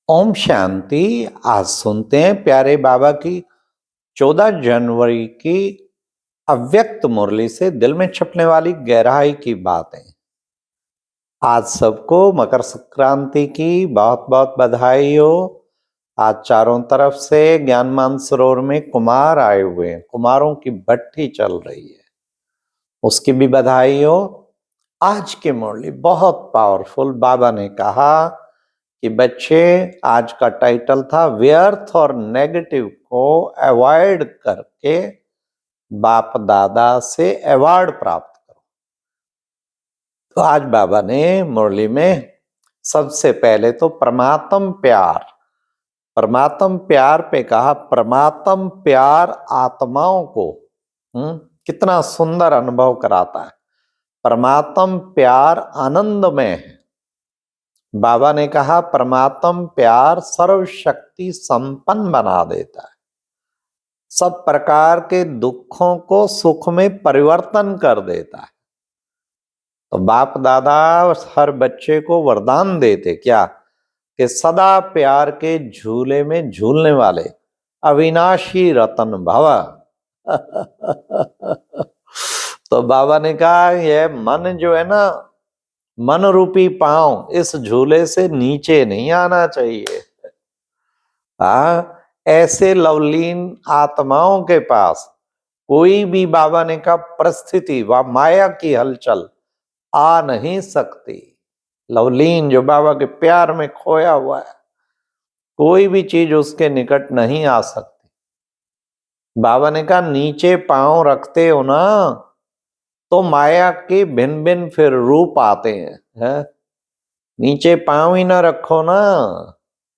ओम शांति। आज सुनते हैं प्यारे बाबा की 14 जनवरी की अव्यक्त मुरली से दिल में छपने वाली गहराई की बातें। आज सबको मकर संक्रांति की बहुत बहुत बधाई हो। आज चारों तरफ से ज्ञान मानसरोवर में कुमार आए हुए हैं, कुमारों की भट्टी चल रही है, उसकी भी बधाई हो। आज की मुरली बहुत पावरफुल। बाबा ने कहा कि बच्चे, आज का टाइटल था व्यर्थ और नेगेटिव को अवॉइड करके बाप दादा से अवार्ड प्राप्त करो। तो आज बाबा ने मुरली में सबसे पहले तो परमात्म प्यार पे कहा। परमात्म प्यार आत्माओं को कितना सुंदर अनुभव कराता है। परमात्म प्यार आनंदमय है। बाबा ने कहा परमात्म प्यार सर्वशक्ति संपन्न बना देता है, सब प्रकार के दुखों को सुख में परिवर्तन कर देता है। तो बाप दादा हर बच्चे को वरदान देते क्या कि सदा प्यार के झूले में झूलने वाले अविनाशी रतन भव। तो बाबा ने कहा यह मन जो है ना, मन रूपी पांव इस झूले से नीचे नहीं आना चाहिए। ऐसे लवलीन आत्माओं के पास कोई भी बाबा ने कहा परिस्थिति व माया की हलचल आ नहीं सकती। लवलीन जो बाबा के प्यार में खोया हुआ है, कोई भी चीज उसके निकट नहीं आ सकती। बाबा ने कहा नीचे पांव रखते हो ना तो माया के भिन्न भिन्न फिर रूप आते हैं, है? नीचे पांव ही ना रखो ना।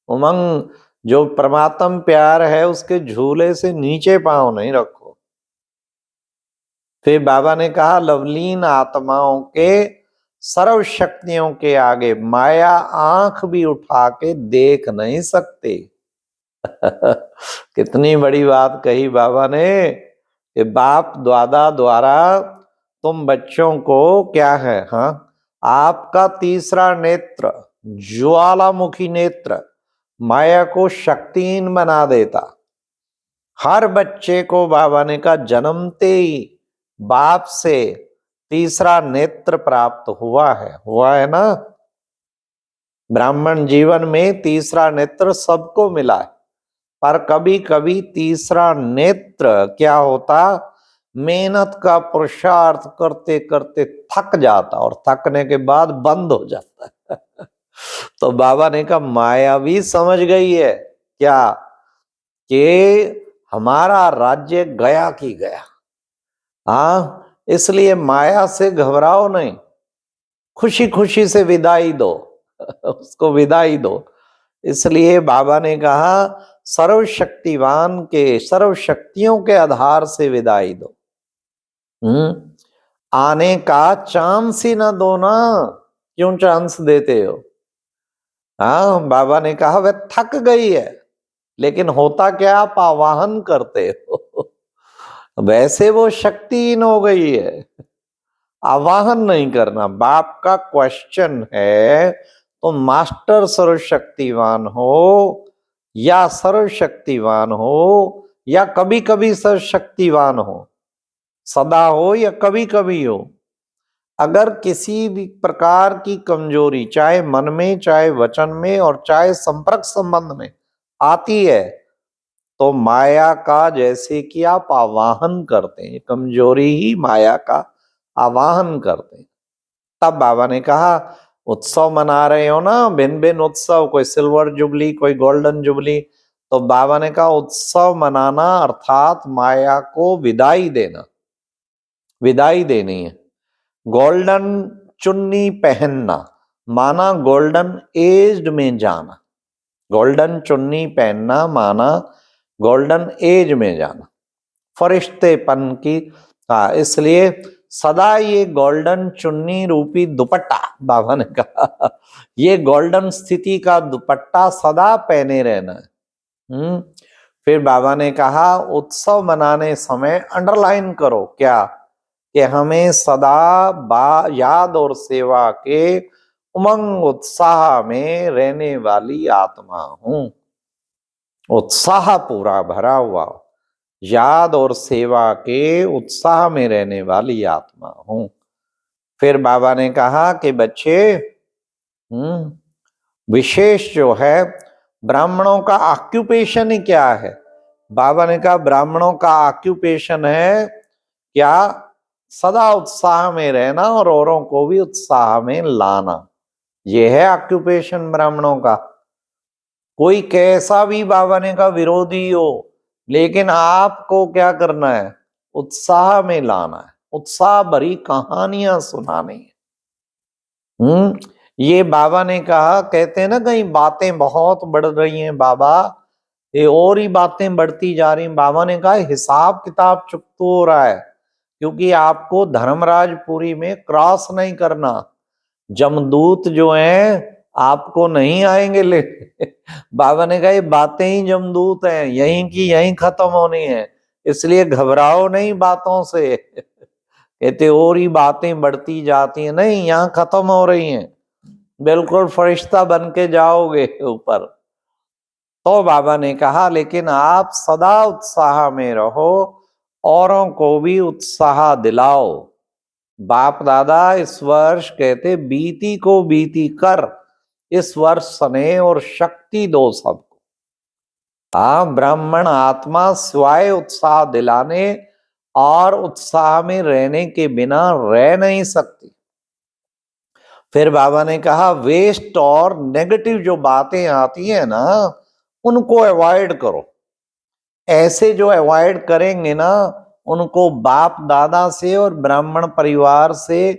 उमंग जो परमात्म प्यार है उसके झूले से नीचे पांव नहीं रखो। फिर बाबा ने कहा लवलीन आत्माओं के सर्व शक्तियों के आगे माया आंख भी उठा के देख नहीं सकते। कितनी बड़ी बात कही बाबा ने कि बाप दादा द्वारा तुम बच्चों को क्या है, हाँ, आपका तीसरा नेत्र ज्वालामुखी नेत्र माया को शक्तिहीन बना देता। हर बच्चे को बाबा ने कहा जन्मते ही बाप से तीसरा नेत्र प्राप्त हुआ है ना। ब्राह्मण जीवन में तीसरा नेत्र सबको मिला है, पर कभी कभी तीसरा नेत्र क्या होता, मेहनत का पुरुषार्थ करते करते थक जाता और थकने के बाद बंद हो जाता है। तो बाबा ने कहा माया भी समझ गई है क्या कि हमारा राज्य गया कि गया। हाँ, इसलिए माया से घबराओ नहीं, खुशी खुशी से विदाई दो। उसको विदाई दो। इसलिए बाबा ने कहा सर्वशक्तिवान के सर्व शक्तियों के आधार से विदाई दो। आने का चांस ही ना दो ना। क्यों चांस देते हो? हाँ, बाबा ने कहा वह थक गई है, लेकिन होता क्या आप आवाहन करते हो। वैसे वो शक्तिहीन हो गई है, आवाहन नहीं करना। बाप का क्वेश्चन है तो मास्टर सर्वशक्तिवान हो या सर्वशक्तिवान हो या कभी कभी सर्वशक्तिवान हो, सदा हो या कभी कभी हो। अगर किसी भी प्रकार की कमजोरी चाहे मन में, चाहे वचन में और चाहे संपर्क संबंध में आती है तो माया का जैसे कि आप आवाहन करते हैं, कमजोरी ही माया का आवाहन करते हैं। तब बाबा ने कहा उत्सव मना रहे हो ना, भिन्न भिन्न उत्सव, कोई सिल्वर जुबली, कोई गोल्डन जुबली। तो बाबा ने कहा उत्सव मनाना अर्थात माया को विदाई देना, विदाई देनी है। गोल्डन चुन्नी पहनना माना गोल्डन एज में जाना। गोल्डन चुन्नी पहनना माना गोल्डन एज में जाना, फरिश्तेपन की। हाँ, इसलिए सदा ये गोल्डन चुन्नी रूपी दुपट्टा, बाबा ने कहा ये गोल्डन स्थिति का दुपट्टा सदा पहने रहना है। फिर बाबा ने कहा उत्सव मनाने समय अंडरलाइन करो क्या कि हमें सदा याद और सेवा के उमंग उत्साह में रहने वाली आत्मा हूं। उत्साह पूरा भरा हुआ, याद और सेवा के उत्साह में रहने वाली आत्मा हूं। फिर बाबा ने कहा कि बच्चे, विशेष जो है ब्राह्मणों का ऑक्यूपेशन ही क्या है? बाबा ने कहा ब्राह्मणों का ऑक्यूपेशन है क्या? सदा उत्साह में रहना और औरों को भी उत्साह में लाना। यह है ऑक्यूपेशन ब्राह्मणों का। कोई कैसा भी बाबा ने कहा विरोधी हो, लेकिन आपको क्या करना है? उत्साह में लाना है, उत्साह भरी कहानियां सुनानी है। ये बाबा ने कहा, कहते हैं ना कहीं बातें बहुत बढ़ रही हैं बाबा, ये और ही बातें बढ़ती जा रही हैं। बाबा ने कहा हिसाब किताब चुकता हो रहा है, क्योंकि आपको धर्मराजपुरी में क्रॉस नहीं करना। जमदूत जो हैं आपको नहीं आएंगे ले। बाबा ने कहा ये बातें ही जमदूत हैं, यहीं की यहीं खत्म होनी है, इसलिए घबराओ नहीं बातों से। कहते और ही बातें बढ़ती जाती हैं, नहीं यहाँ खत्म हो रही हैं, बिल्कुल फरिश्ता बन के जाओगे ऊपर। तो बाबा ने कहा लेकिन आप सदा उत्साह में रहो, औरों को भी उत्साह दिलाओ। बाप दादा इस वर्ष कहते बीती को बीती कर, इस वर्ष स्नेह और शक्ति दो सबको। ब्राह्मण आत्मा स्वाय उत्साह दिलाने और उत्साह में रहने के बिना रह नहीं सकती। फिर बाबा ने कहा वेस्ट और नेगेटिव जो बातें आती है ना, उनको अवॉइड करो। ऐसे जो अवॉइड करेंगे ना, उनको बाप दादा से और ब्राह्मण परिवार से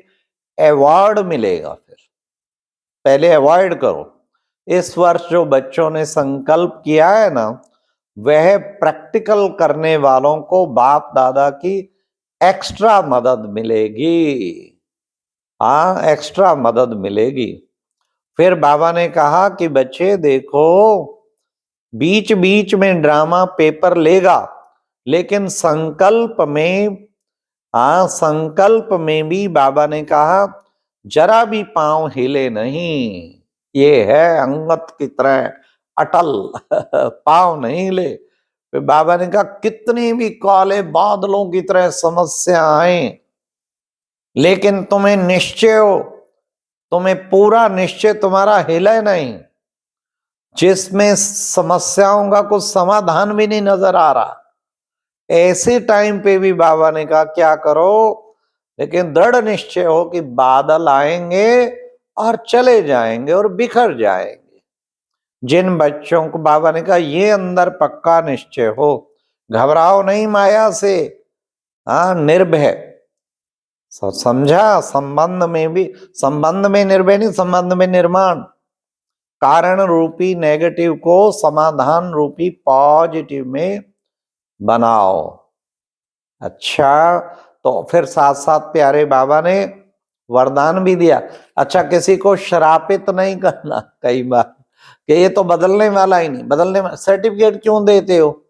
अवार्ड मिलेगा। फिर पहले अवॉइड करो। इस वर्ष जो बच्चों ने संकल्प किया है ना, वह प्रैक्टिकल करने वालों को बाप दादा की एक्स्ट्रा मदद मिलेगी। एक्स्ट्रा मदद मिलेगी। फिर बाबा ने कहा कि बच्चे देखो, बीच बीच में ड्रामा पेपर लेगा, लेकिन संकल्प में, संकल्प में भी बाबा ने कहा जरा भी पांव हिले नहीं। ये है अंगत की तरह अटल। पांव नहीं हिले। फिर बाबा ने कहा कितनी भी काले बादलों की तरह समस्या आए, लेकिन तुम्हें निश्चय हो, तुम्हें पूरा निश्चय तुम्हारा हिले नहीं। जिसमें समस्याओं का कुछ समाधान भी नहीं नजर आ रहा, ऐसे टाइम पे भी बाबा ने कहा क्या करो, लेकिन दृढ़ निश्चय हो कि बादल आएंगे और चले जाएंगे और बिखर जाएंगे। जिन बच्चों को बाबा ने कहा ये अंदर पक्का निश्चय हो, घबराओ नहीं माया से, निर्भय। समझा? संबंध में भी, संबंध में निर्भय नहीं, संबंध में निर्माण। कारण रूपी नेगेटिव को समाधान रूपी पॉजिटिव में बनाओ। अच्छा, तो फिर साथ साथ प्यारे बाबा ने वरदान भी दिया। अच्छा, किसी को श्रापित नहीं करना। कई बार कि ये तो बदलने वाला ही नहीं, बदलने वाला सर्टिफिकेट क्यों देते हो?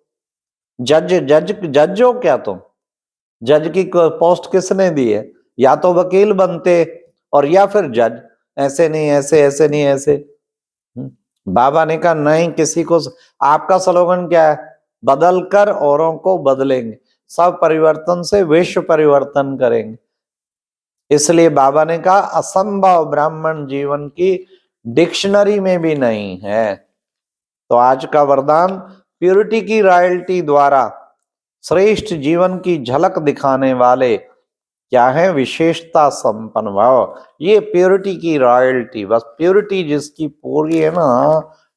जज जज जज हो क्या तुम? जज की पोस्ट किसने दी है? या तो वकील बनते और या फिर जज। ऐसे नहीं, ऐसे ऐसे नहीं, ऐसे। बाबा ने कहा नहीं, किसी को। आपका स्लोगन क्या है? बदल कर औरों को बदलेंगे, सब परिवर्तन से विश्व परिवर्तन करेंगे। इसलिए बाबा ने कहा असंभव ब्राह्मण जीवन की डिक्शनरी में भी नहीं है। तो आज का वरदान प्योरिटी की रॉयल्टी द्वारा श्रेष्ठ जीवन की झलक दिखाने वाले क्या है? विशेषता संपन्न भाव। ये प्योरिटी की रॉयल्टी, बस प्योरिटी जिसकी पूरी है ना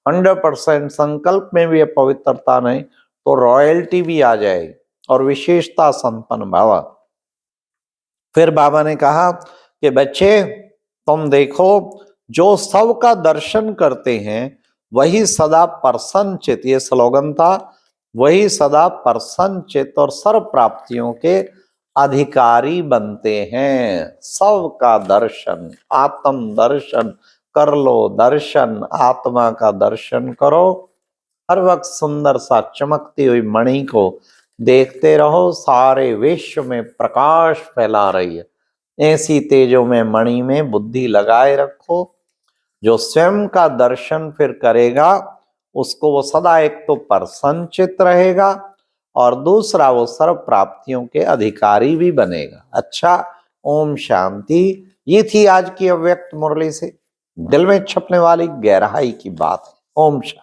100%, संकल्प में भी पवित्रता नहीं तो रॉयल्टी भी आ जाएगी, और विशेषता संपन्न भाव। फिर बाबा ने कहा कि बच्चे तुम देखो, जो सब का दर्शन करते हैं वही सदा प्रसन्न चित, ये स्लोगन था, वही सदा प्रसन्न चित और सर्व प्राप्तियों के अधिकारी बनते हैं। सब का दर्शन, आत्म दर्शन कर लो, दर्शन आत्मा का दर्शन करो। हर वक्त सुंदर सा चमकती हुई मणि को देखते रहो, सारे विश्व में प्रकाश फैला रही है। ऐसी तेजो में मणि में बुद्धि लगाए रखो, जो स्वयं का दर्शन फिर करेगा उसको वो सदा एक तो प्रसन्नचित्त रहेगा और दूसरा वो सर्व प्राप्तियों के अधिकारी भी बनेगा। अच्छा, ओम शांति। ये थी आज की अव्यक्त मुरली से दिल में छपने वाली गहराई की बात। ओम शांति।